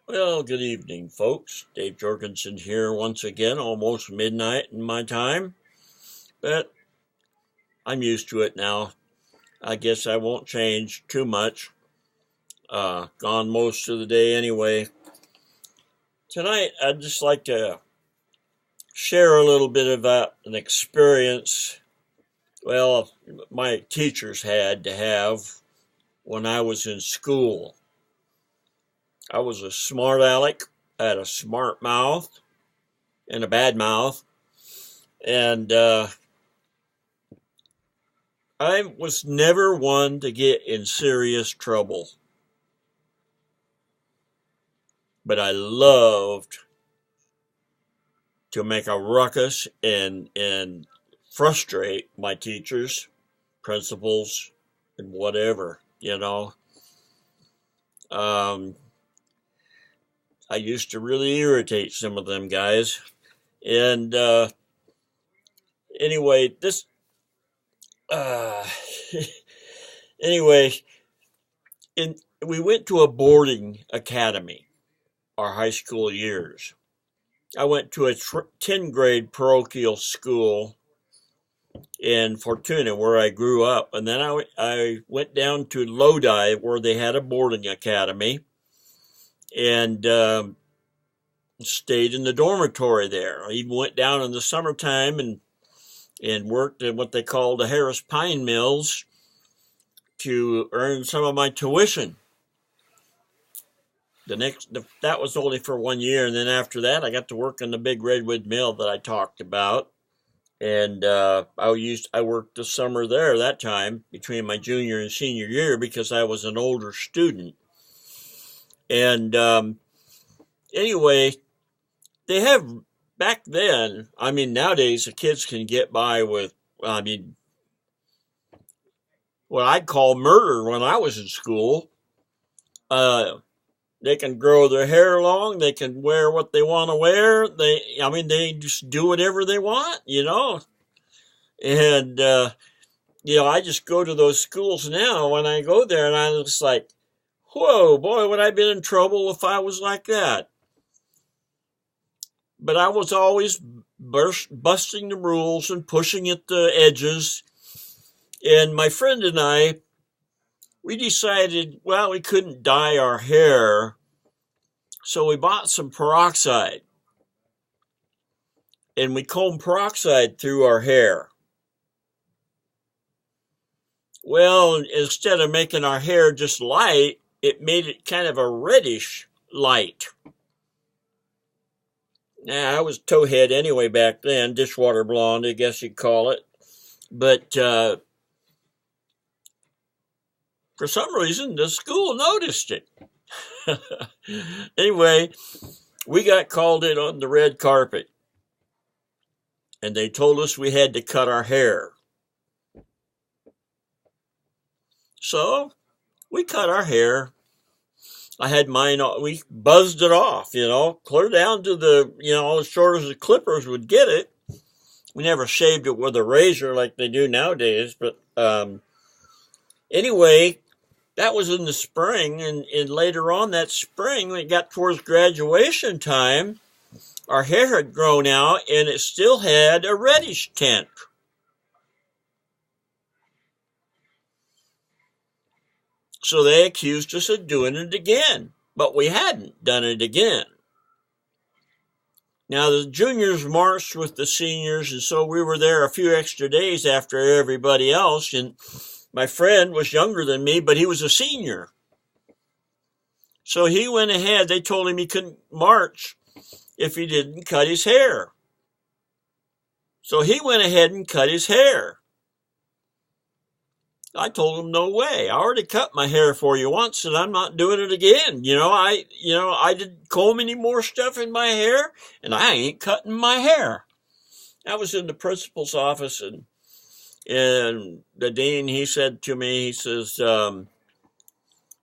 Well, good evening, folks. Dave Jorgensen here once again, almost midnight in my time, but I'm used to it now. I guess I won't change too much. Gone most of the day anyway. Tonight, I'd just like to share a little bit about an experience, well, my teachers had to have when I was in school. I was a smart aleck, I had a smart mouth and a bad mouth, and I was never one to get in serious trouble, but I loved to make a ruckus and frustrate my teachers, principals, and whatever. Um, I used to really irritate some of them guys. And anyway, this. Uh, anyway, we went to a boarding academy our high school years. I went to a 10th grade parochial school in Fortuna where I grew up. And then I went down to Lodi where they had a boarding academy and stayed in the dormitory there. I even went down in the summertime and worked at what they called the Harris Pine Mills to earn some of my tuition. That was only for 1 year, and then after that, I got to work in the big redwood mill that I talked about, and I worked the summer there that time between my junior and senior year because I was an older student, and anyway, they have back then. I mean, nowadays the kids can get by with, I mean, what I'd call murder when I was in school. They can grow their hair long. They can wear what they want to wear. They just do whatever they want. And, I just go to those schools now when I go there and I'm just like, whoa, boy, would I have been in trouble if I was like that. But I was always busting the rules and pushing at the edges. And my friend and I, we decided, well, we couldn't dye our hair, so we bought some peroxide, and we combed peroxide through our hair. Well, instead of making our hair just light, it made it kind of a reddish light. Now, I was towhead anyway back then, dishwater blonde, I guess you'd call it. But for some reason, the school noticed it. Anyway, we got called in on the red carpet, and they told us we had to cut our hair. So we cut our hair. I had mine, we buzzed it off, clear down to the, as short as the clippers would get it. We never shaved it with a razor like they do nowadays, but anyway, that was in the spring, and later on that spring, when it got towards graduation time, our hair had grown out, and it still had a reddish tint. So they accused us of doing it again, but we hadn't done it again. Now, the juniors marched with the seniors, and so we were there a few extra days after everybody else, and my friend was younger than me, but he was a senior. So he went ahead. They told him he couldn't march if he didn't cut his hair. So he went ahead and cut his hair. I told him, no way. I already cut my hair for you once, and I'm not doing it again. I didn't comb any more stuff in my hair, and I ain't cutting my hair. I was in the principal's office, and the dean, he said to me, he says, you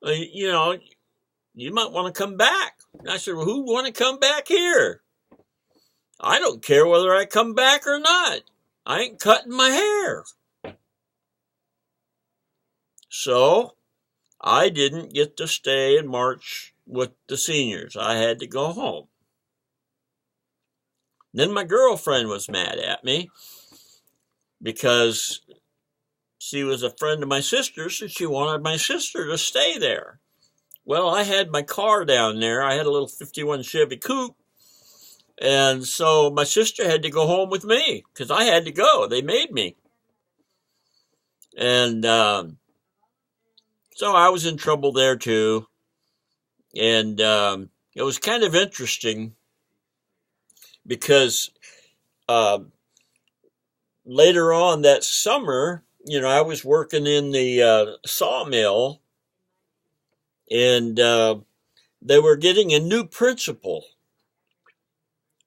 might want to come back. And I said, well, who want to come back here? I don't care whether I come back or not. I ain't cutting my hair. So I didn't get to stay and march with the seniors. I had to go home. Then my girlfriend was mad at me because she was a friend of my sister's and she wanted my sister to stay there. Well, I had my car down there. I had a little 51 Chevy Coupe. And so my sister had to go home with me because I had to go. They made me. And so I was in trouble there too. And it was kind of interesting because later on that summer, I was working in the sawmill, and they were getting a new principal.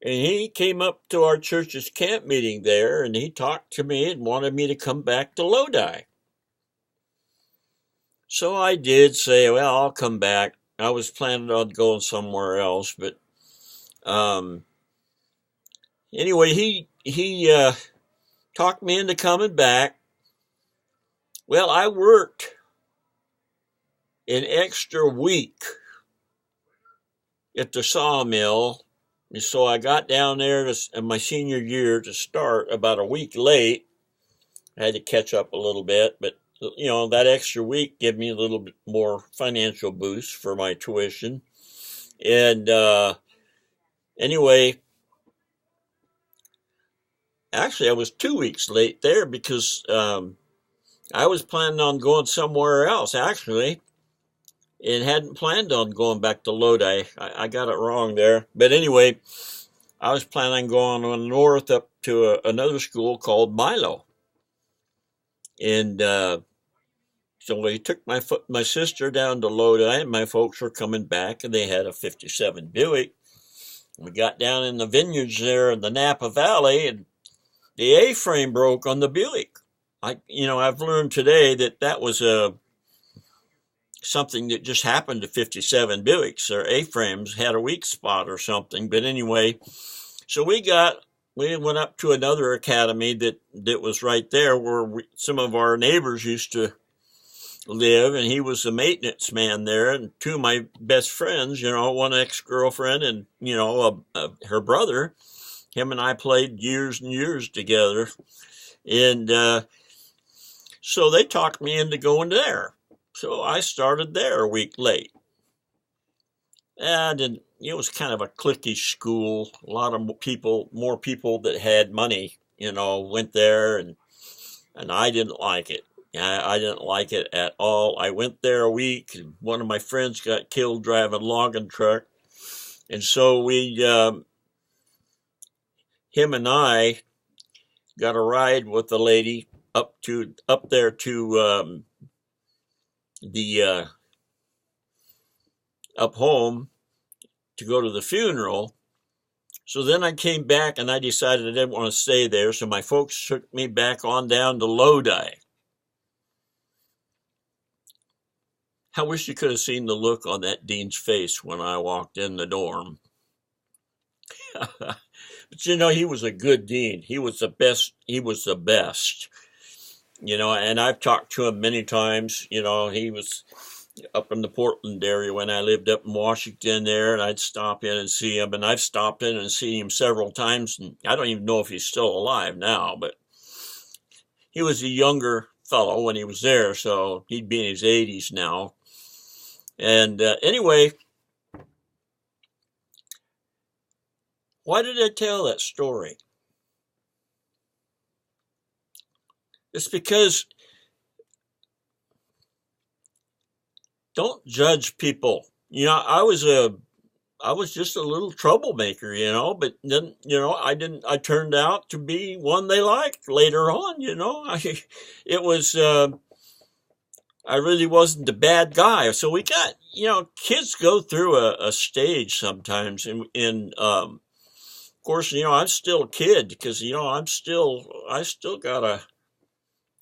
And he came up to our church's camp meeting there, and he talked to me and wanted me to come back to Lodi. So I did say, well, I'll come back. I was planning on going somewhere else, but anyway, he talked me into coming back. Well, I worked an extra week at the sawmill. And so I got down there in my senior year to start about a week late. I had to catch up a little bit, but that extra week gave me a little bit more financial boost for my tuition. And anyway, actually I was 2 weeks late there because I was planning on going somewhere else, actually, and hadn't planned on going back to Lodi. I got it wrong there. But anyway, I was planning on going on north up to another school called Milo. And so we took my sister down to Lodi, and my folks were coming back, and they had a 57 Buick. We got down in the vineyards there in the Napa Valley, and the A-frame broke on the Buick. I've learned today that was something that just happened to 57 Buicks. Their A-frames had a weak spot or something. But anyway, so we went up to another academy that was right there where some of our neighbors used to live, and he was a maintenance man there. And two of my best friends, one ex-girlfriend and, her brother, him and I played years and years together. And so they talked me into going there. So I started there a week late. And it was kind of a cliquish school. A lot of more people that had money, went there, and I didn't like it. I didn't like it at all. I went there a week, and one of my friends got killed driving a logging truck. And so him and I got a ride with the lady up there to the up home to go to the funeral. So then I came back and I decided I didn't want to stay there. So my folks took me back on down to Lodi. I wish you could have seen the look on that dean's face when I walked in the dorm. But he was a good dean. He was the best. And I've talked to him many times. He was up in the Portland area when I lived up in Washington there, and I'd stop in and see him. And I've stopped in and seen him several times, and I don't even know if he's still alive now, but he was a younger fellow when he was there, so he'd be in his 80s now. And anyway, why did I tell that story? It's because don't judge people. I was just a little troublemaker, but then, I turned out to be one they liked later on, I really wasn't a bad guy. So we got, kids go through a stage sometimes of course, I'm still a kid because,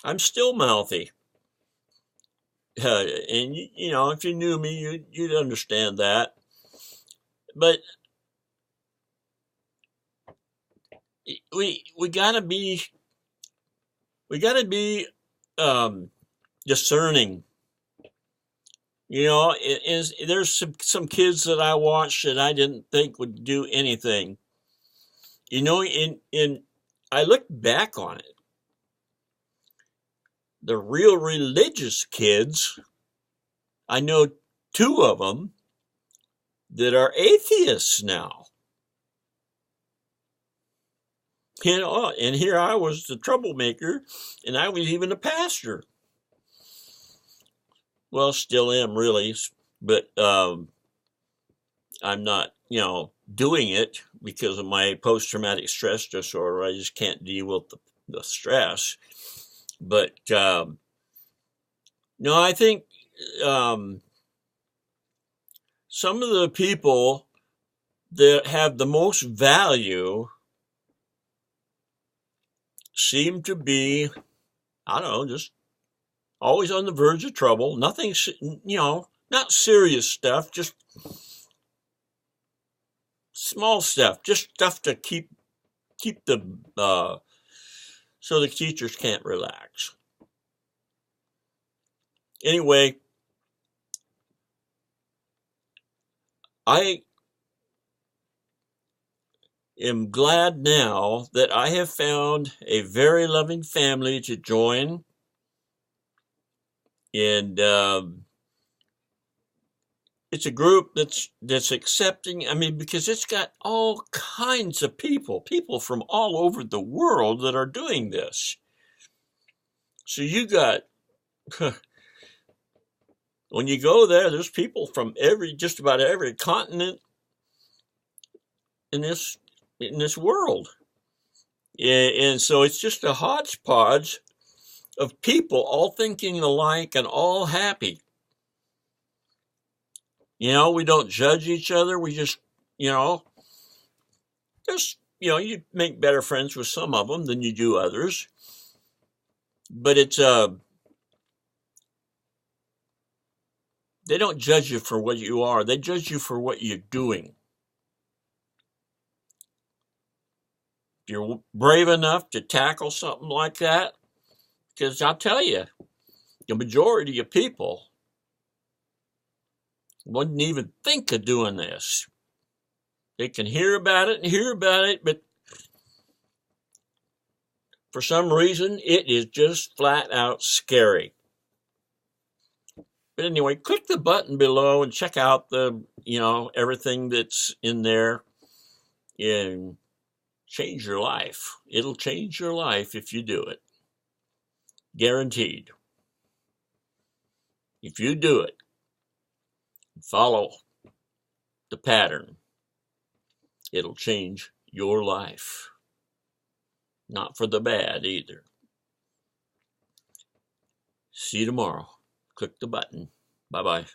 I'm still mouthy. And if you knew me, you'd understand that. But we gotta be discerning You know, there's some kids that I watched that I didn't think would do anything. You know, in I look back on it, the real religious kids, I know two of them that are atheists now. You know, and here I was the troublemaker, and I was even a pastor. Well, still am really, but I'm not, doing it because of my post-traumatic stress disorder. I just can't deal with the stress. But no, I think um, some of the people that have the most value seem to be, I don't know, just always on the verge of trouble. Nothing, not serious stuff, just small stuff, just stuff to keep the so the teachers can't relax. Anyway, I am glad now that I have found a very loving family to join, and it's a group that's accepting. I mean, because it's got all kinds of people from all over the world that are doing this. So you got when you go there, there's people from just about every continent in this world, and so it's just a hodgepodge of people all thinking alike and all happy. We don't judge each other. We you know, you make better friends with some of them than you do others. But it's they don't judge you for what you are. They judge you for what you're doing. If you're brave enough to tackle something like that, because I'll tell you, the majority of people wouldn't even think of doing this. They can hear about it, but for some reason, it is just flat out scary. But anyway, click the button below and check out everything that's in there and change your life. It'll change your life if you do it. Guaranteed. If you do it, follow the pattern, it'll change your life. Not for the bad either. See you tomorrow. Click the button. Bye-bye.